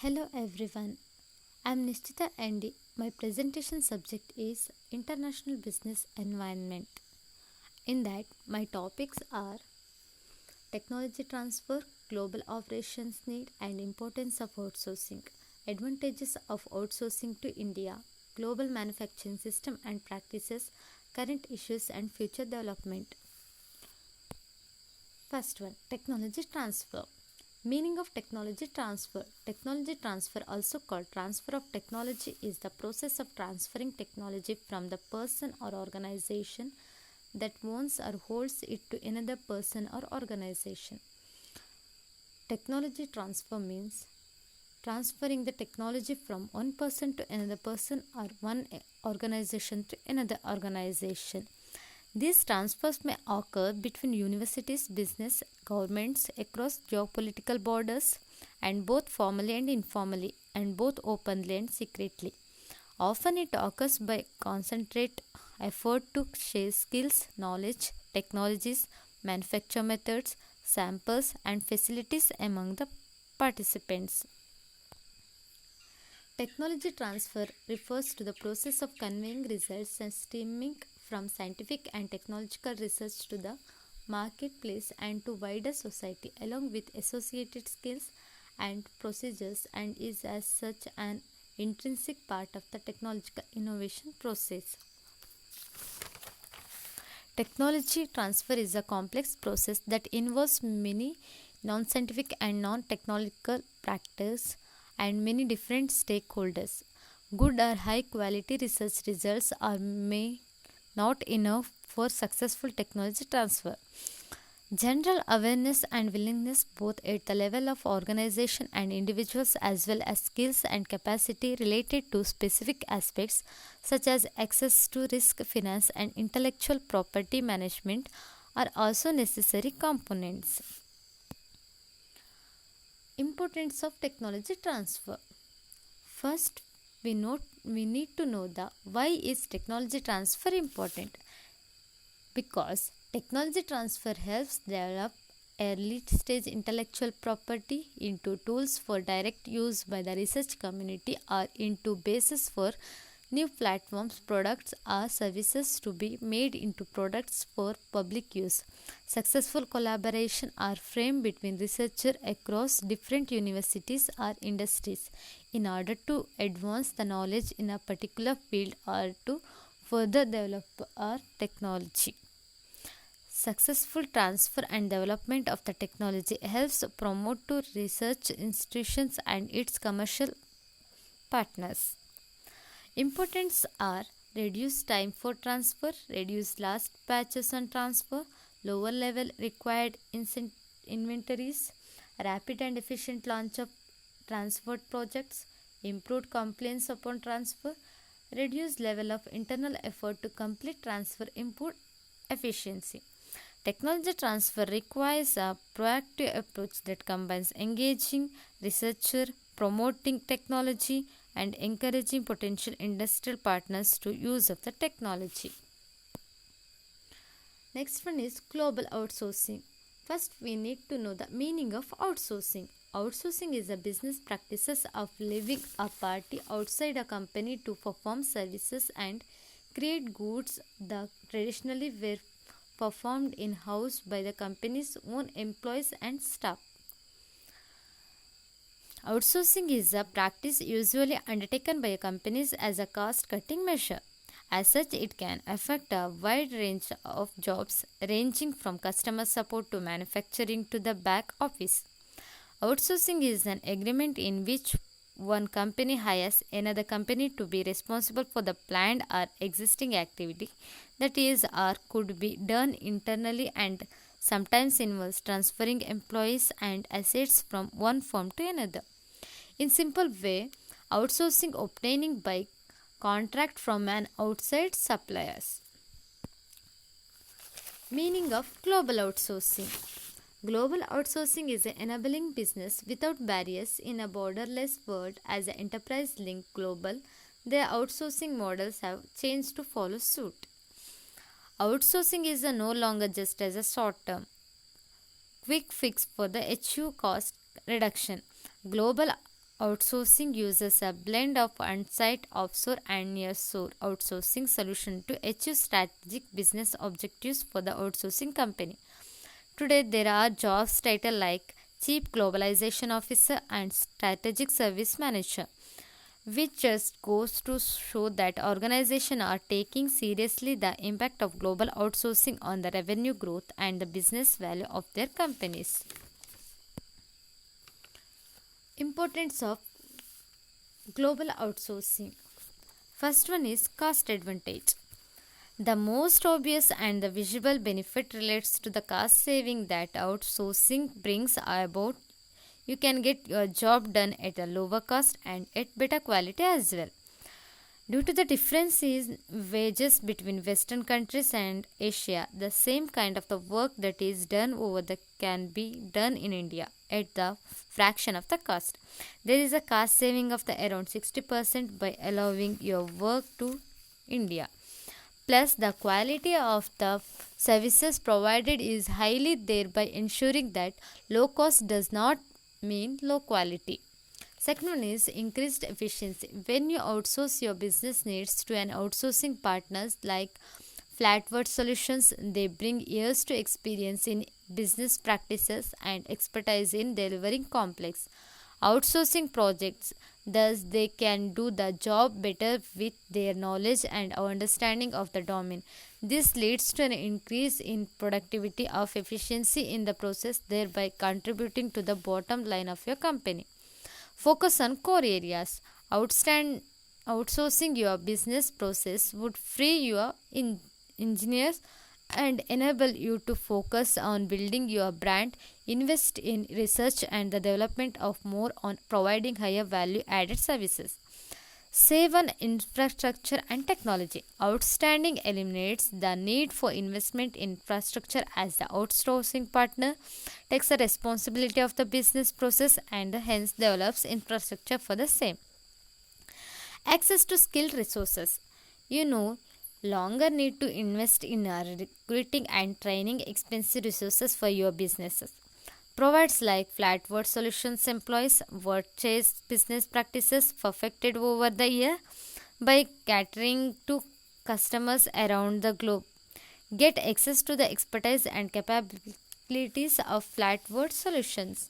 Hello everyone, I am Nishtita and my presentation subject is International Business Environment. In that, my topics are technology transfer, global operations need, and importance of outsourcing, advantages of outsourcing to India, global manufacturing system and practices, current issues, and future development. First one, technology transfer. Meaning of technology transfer. Technology transfer, also called transfer of technology, is the process of transferring technology from the person or organization that owns or holds it to another person or organization. Technology transfer means transferring the technology from one person to another person or one organization to another organization. These transfers may occur between universities, business, governments across geopolitical borders, and both formally and informally, and both openly and secretly. Often it occurs by concentrate effort to share skills, knowledge, technologies, manufacture methods, samples, and facilities among the participants. Technology transfer refers to the process of conveying results and stemming from scientific and technological research to the marketplace and to wider society along with associated skills and procedures, and is as such an intrinsic part of the technological innovation process. Technology transfer is a complex process that involves many non-scientific and non-technological practices and many different stakeholders. Good or high quality research results are may not enough for successful technology transfer. General awareness and willingness, both at the level of organization and individuals, as well as skills and capacity related to specific aspects such as access to risk, finance, and intellectual property management, are also necessary components. Importance of technology transfer. First, we need to know the why is technology transfer important. Because technology transfer helps develop early stage intellectual property into tools for direct use by the research community or into basis for new platforms, products, or services to be made into products for public use. Successful collaboration are framed between researchers across different universities or industries in order to advance the knowledge in a particular field or to further develop our technology. Successful transfer and development of the technology helps promote to research institutions and its commercial partners. Importance are reduced time for transfer, reduced last batches on transfer, lower level required inventories, rapid and efficient launch of transferred projects, improved compliance upon transfer, reduced level of internal effort to complete transfer, improved efficiency. Technology transfer requires a proactive approach that combines engaging researcher, promoting technology, and encouraging potential industrial partners to use of the technology. Next one is global outsourcing. First, we need to know the meaning of outsourcing. Outsourcing is a business practices of leaving a party outside a company to perform services and create goods that traditionally were performed in-house by the company's own employees and staff. Outsourcing is a practice usually undertaken by companies as a cost-cutting measure. As such, it can affect a wide range of jobs ranging from customer support to manufacturing to the back office. Outsourcing is an agreement in which one company hires another company to be responsible for the planned or existing activity that is or could be done internally, and sometimes involves transferring employees and assets from one firm to another. In simple way, outsourcing obtaining by contract from an outside suppliers. Meaning of global outsourcing. Global outsourcing is enabling business without barriers in a borderless world. As an enterprise link global, their outsourcing models have changed to follow suit. Outsourcing is no longer just as a short-term quick fix for the achieve cost reduction. Global Outsourcing uses a blend of on-site, offshore, and nearshore outsourcing solution to achieve strategic business objectives for the outsourcing company. Today, there are jobs title like Chief Globalization Officer and Strategic Service Manager, which just goes to show that organizations are taking seriously the impact of global outsourcing on the revenue growth and the business value of their companies. Importance of global outsourcing. First one is cost advantage. The most obvious and the visible benefit relates to the cost saving that outsourcing brings about. You can get your job done at a lower cost and at better quality as well. Due to the difference in wages between Western countries and Asia, the same kind of the work that is done over the can be done in India at the fraction of the cost. There is a cost saving of the around 60% by allowing your work to India. Plus, the quality of the services provided is highly, thereby ensuring that low cost does not mean low quality. Second one is increased efficiency. When you outsource your business needs to an outsourcing partners like Flatword Solutions, they bring years to experience in business practices and expertise in delivering complex outsourcing projects. Thus, they can do the job better with their knowledge and understanding of the domain. This leads to an increase in productivity of efficiency in the process, thereby contributing to the bottom line of your company. Focus on core areas. Outsourcing your business process would free your engineers and enable you to focus on building your brand, invest in research and the development of more on providing higher value added services. Save on infrastructure and technology. Outstanding eliminates the need for investment in infrastructure as the outsourcing partner takes the responsibility of the business process and hence develops infrastructure for the same. Access to skilled resources. You no longer need to invest in recruiting and training expensive resources for your businesses. Provides like Flatword Solutions employees purchase business practices perfected over the year by catering to customers around the globe. Get access to the expertise and capabilities of Flatword Solutions.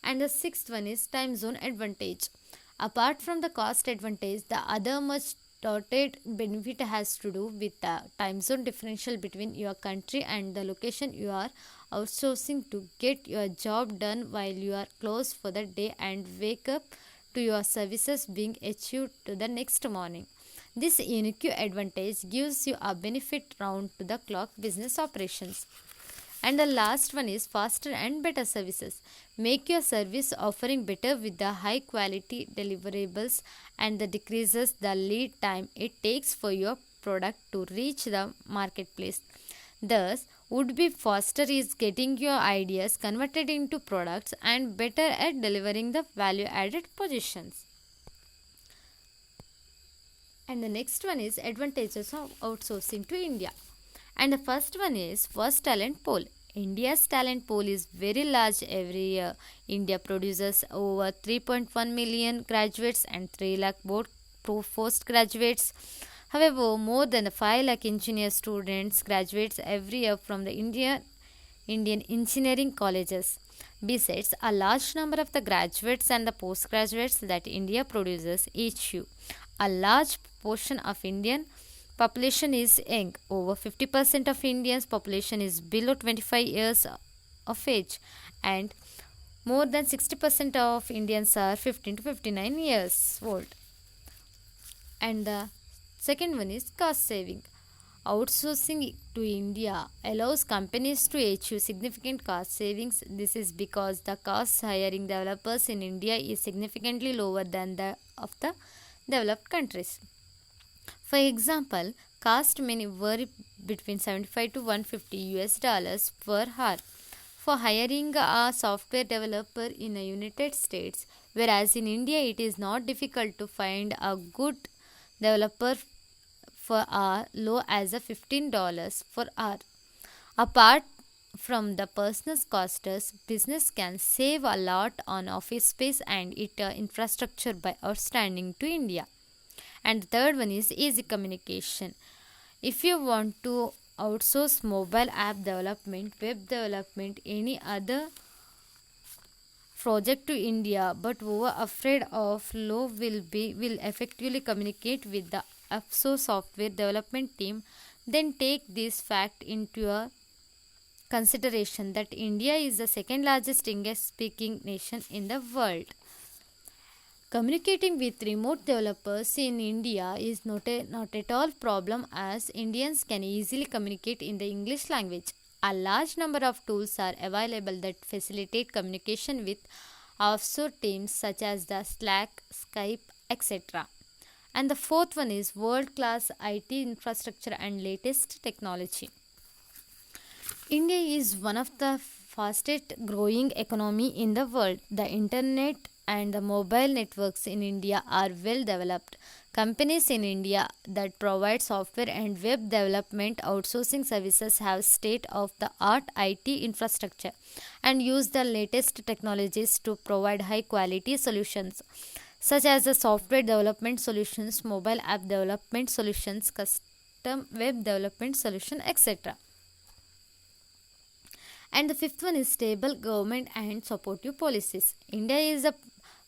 And the sixth one is time zone advantage. Apart from the cost advantage, the other much touted benefit has to do with the time zone differential between your country and the location you are outsourcing to get your job done while you are closed for the day and wake up to your services being achieved to the next morning. This unique advantage gives you a benefit round to the clock business operations. And the last one is faster and better services. Make your service offering better with the high quality deliverables and the decreases the lead time it takes for your product to reach the marketplace. Thus, would be faster is getting your ideas converted into products and better at delivering the value added positions. And the next one is advantages of outsourcing to India. And the first one is first talent pool. India's talent pool is very large every year. India produces over 3.1 million graduates and 3 lakh postgraduates. However, more than 5 lakh engineer students graduates every year from the Indian engineering colleges. Besides, a large number of the graduates and the postgraduates that India produces each year. A large portion of Indian population is young. Over 50% of Indians population is below 25 years of age and more than 60% of Indians are 15 to 59 years old. And the second one is cost saving. Outsourcing to India allows companies to achieve significant cost savings. This is because the cost hiring developers in India is significantly lower than that of the developed countries. For example, cost may vary between 75 to 150 US dollars per hour for hiring a software developer in the United States, whereas in India it is not difficult to find a good developer for a low as a $15 per hour. Apart from the personal costs, business can save a lot on office space and infrastructure by outstanding to India. And the third one is easy communication. If you want to outsource mobile app development, web development, any other project to India, but were afraid of low will effectively communicate with the offshore software development team, then take this fact into a consideration that India is the second largest English speaking nation in the world. Communicating with remote developers in India is not at all problem as Indians can easily communicate in the English language. A large number of tools are available that facilitate communication with offshore teams such as the Slack, Skype, etc. And the fourth one is world-class IT infrastructure and latest technology. India is one of the fastest growing economy in the world. The internet and the mobile networks in India are well developed. Companies in India that provide software and web development outsourcing services have state of the art IT infrastructure and use the latest technologies to provide high quality solutions such as the software development solutions, mobile app development solutions, custom web development solution, etc. And the fifth one is stable government and supportive policies. India is a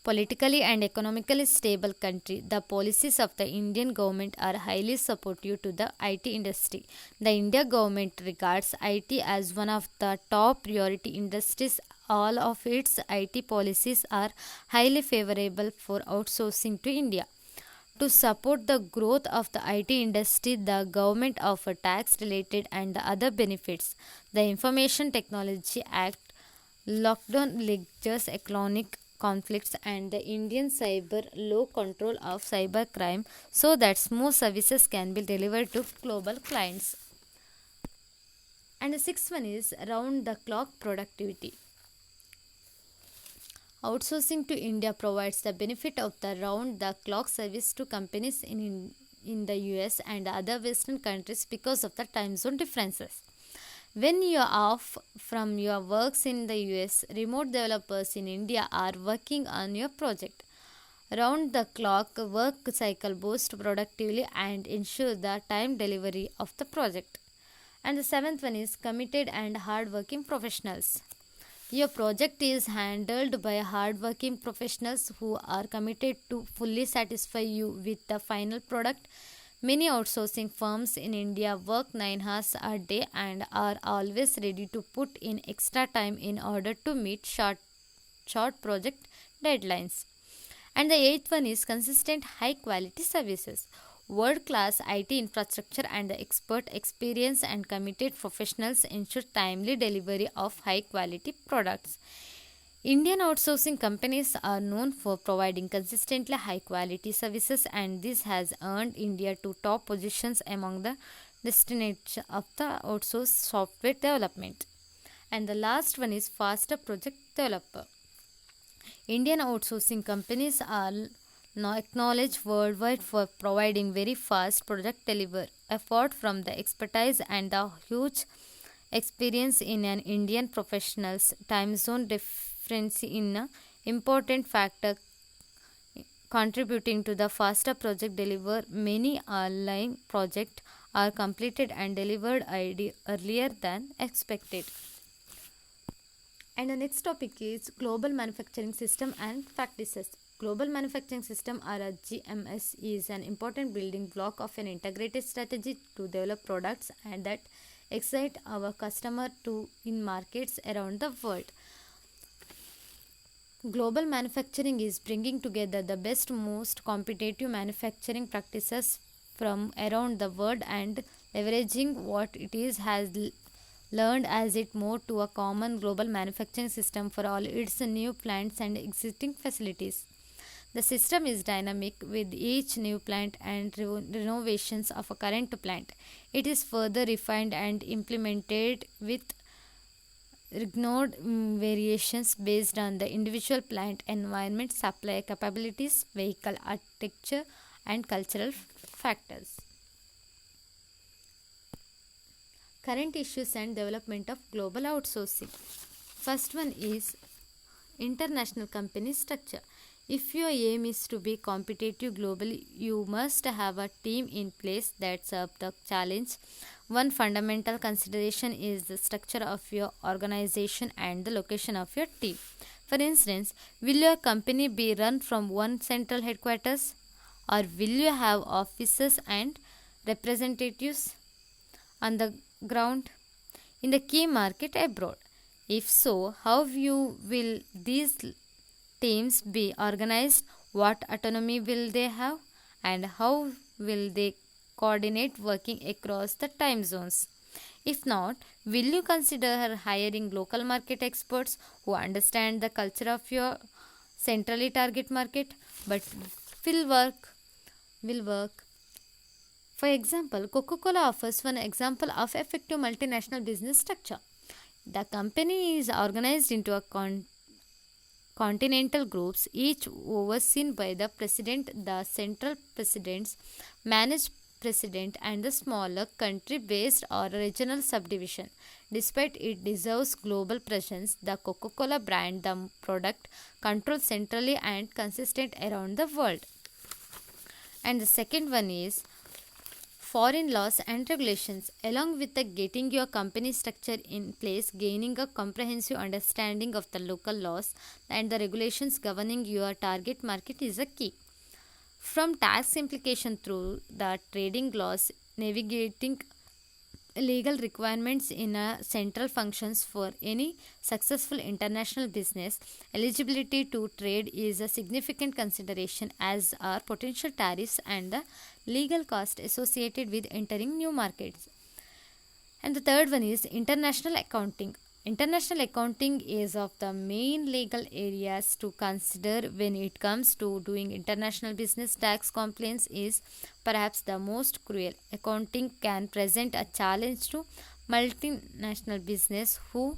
politically and economically stable country. The policies of the Indian government are highly supportive to the IT industry. The India government regards IT as one of the top priority industries. All of its IT policies are highly favorable for outsourcing to India. To support the growth of the IT industry, the government offers tax related and the other benefits. The Information Technology Act, lockdown lectures economic conflicts and the Indian cyber law control of cyber crime so that smooth services can be delivered to global clients. And the sixth one is round the clock productivity. Outsourcing to India provides the benefit of the round the clock service to companies in the US and other Western countries because of the time zone differences. When you are off from your works in the US, remote developers in India are working on your project. Round the clock work cycle boosts productivity and ensure the time delivery of the project. And the seventh one is committed and hardworking professionals. Your project is handled by hardworking professionals who are committed to fully satisfy you with the final product. Many outsourcing firms in India work 9 hours a day and are always ready to put in extra time in order to meet short project deadlines. And the eighth one is consistent high quality services. World class IT infrastructure and the expert experience and committed professionals ensure timely delivery of high quality products. Indian outsourcing companies are known for providing consistently high quality services, and this has earned India to top positions among the destination of the outsourced software development. And the last one is faster project developer. Indian outsourcing companies are now acknowledged worldwide for providing very fast project delivery. Effort from the expertise and the huge experience in an Indian professionals time zone difference in an important factor contributing to the faster project delivery. Many online projects are completed and delivered earlier than expected. And the next topic is global manufacturing system and practices. Global manufacturing system or a GMS is an important building block of an integrated strategy to develop products and that excite our customer to in markets around the world. Global manufacturing is bringing together the best, most competitive manufacturing practices from around the world and leveraging what it is has learned as it moved to a common global manufacturing system for all its new plants and existing facilities. The system is dynamic with each new plant and renovations of a current plant. It is further refined and implemented with ignored variations based on the individual plant environment, supply capabilities, vehicle architecture, and cultural factors. Current issues and development of global outsourcing. First one is international company structure. If your aim is to be competitive globally, you must have a team in place that serves the challenge. One fundamental consideration is the structure of your organization and the location of your team. For instance, will your company be run from one central headquarters, or will you have offices and representatives on the ground in the key market abroad? If so, how will these teams be organized? What autonomy will they have? And how will they coordinate working across the time zones? If not, will you consider hiring local market experts who understand the culture of your centrally target market but will work? For example, Coca-Cola offers one example of effective multinational business structure. The company is organized into a continental groups, each overseen by the president, the central presidents, managed president, and the smaller country-based or regional subdivision. Despite it deserves global presence, the Coca-Cola brand, the product, controlled centrally and consistent around the world. And the second one is foreign laws and regulations. Along with the getting your company structure in place, gaining a comprehensive understanding of the local laws and the regulations governing your target market is a key. From tax implication through the trading laws, navigating legal requirements in a central functions for any successful international business, eligibility to trade is a significant consideration, as are potential tariffs and the legal cost associated with entering new markets. And the third one is international accounting. International accounting is of the main legal areas to consider when it comes to doing international business. Tax compliance is perhaps the most crucial. Accounting can present a challenge to multinational business who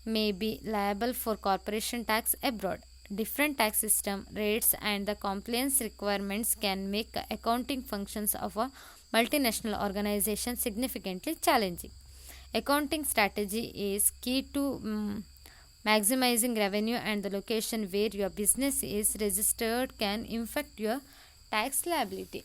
may be liable for corporation tax abroad. Different tax system rates and the compliance requirements can make accounting functions of a multinational organization significantly challenging. Accounting strategy is key to maximizing revenue, and the location where your business is registered can impact your tax liability.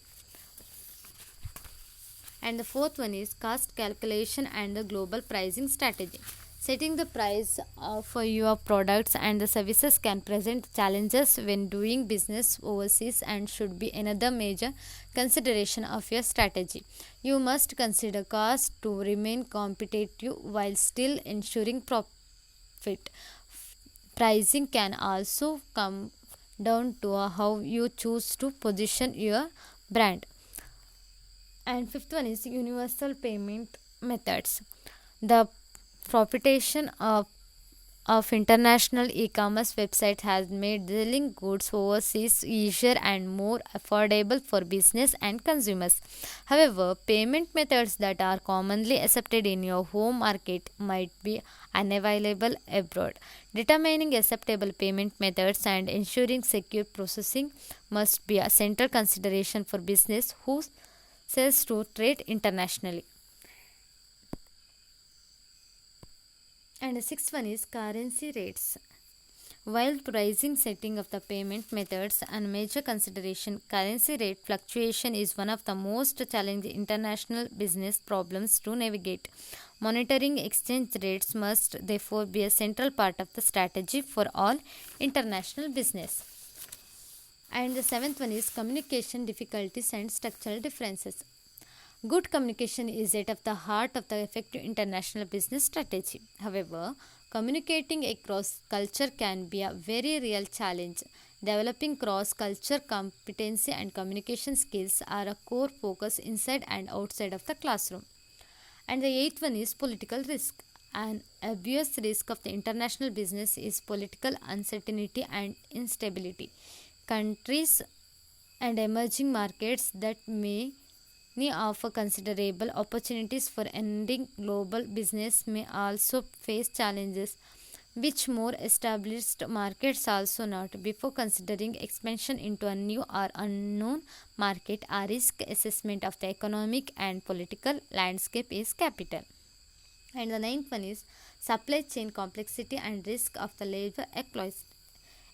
And the fourth one is cost calculation and the global pricing strategy. Setting the price for your products and the services can present challenges when doing business overseas and should be another major consideration of your strategy. You must consider cost to remain competitive while still ensuring profit. Pricing can also come down to how you choose to position your brand. And fifth one is universal payment methods. The propagation of international e-commerce websites has made selling goods overseas easier and more affordable for business and consumers. However, payment methods that are commonly accepted in your home market might be unavailable abroad. Determining acceptable payment methods and ensuring secure processing must be a central consideration for business who sells to trade internationally. And the sixth one is currency rates. While pricing setting of the payment methods and major consideration, currency rate fluctuation is one of the most challenging international business problems to navigate. Monitoring exchange rates must therefore be a central part of the strategy for all international business. And the seventh one is communication difficulties and structural differences. Good communication is at the heart of the effective international business strategy. However, communicating across culture can be a very real challenge. Developing cross-culture competency and communication skills are a core focus inside and outside of the classroom. And the eighth one is political risk. An obvious risk of the international business is political uncertainty and instability. Countries and emerging markets that may offer considerable opportunities for ending global business may also face challenges which more established markets also not. Before considering expansion into a new or unknown market, a risk assessment of the economic and political landscape is capital. And the ninth one is supply chain complexity and risk of the labor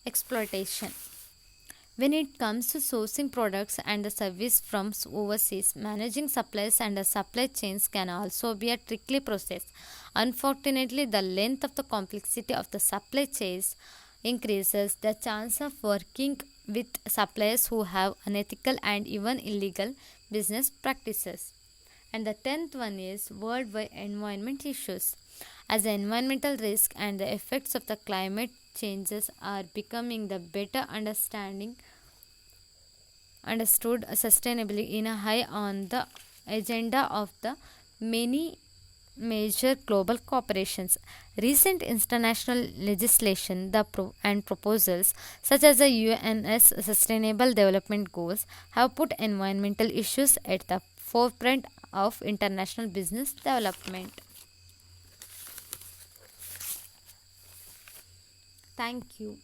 exploitation. When it comes to sourcing products and the service from overseas, managing supplies and the supply chains can also be a tricky process. Unfortunately, the length of the complexity of the supply chains increases the chance of working with suppliers who have unethical and even illegal business practices. And the tenth one is worldwide environment issues. As the environmental risk and the effects of the climate changes are becoming the better understood sustainably in a high on the agenda of the many major global corporations. Recent international legislation and proposals such as the UN's Sustainable Development Goals have put environmental issues at the forefront of international business development. Thank you.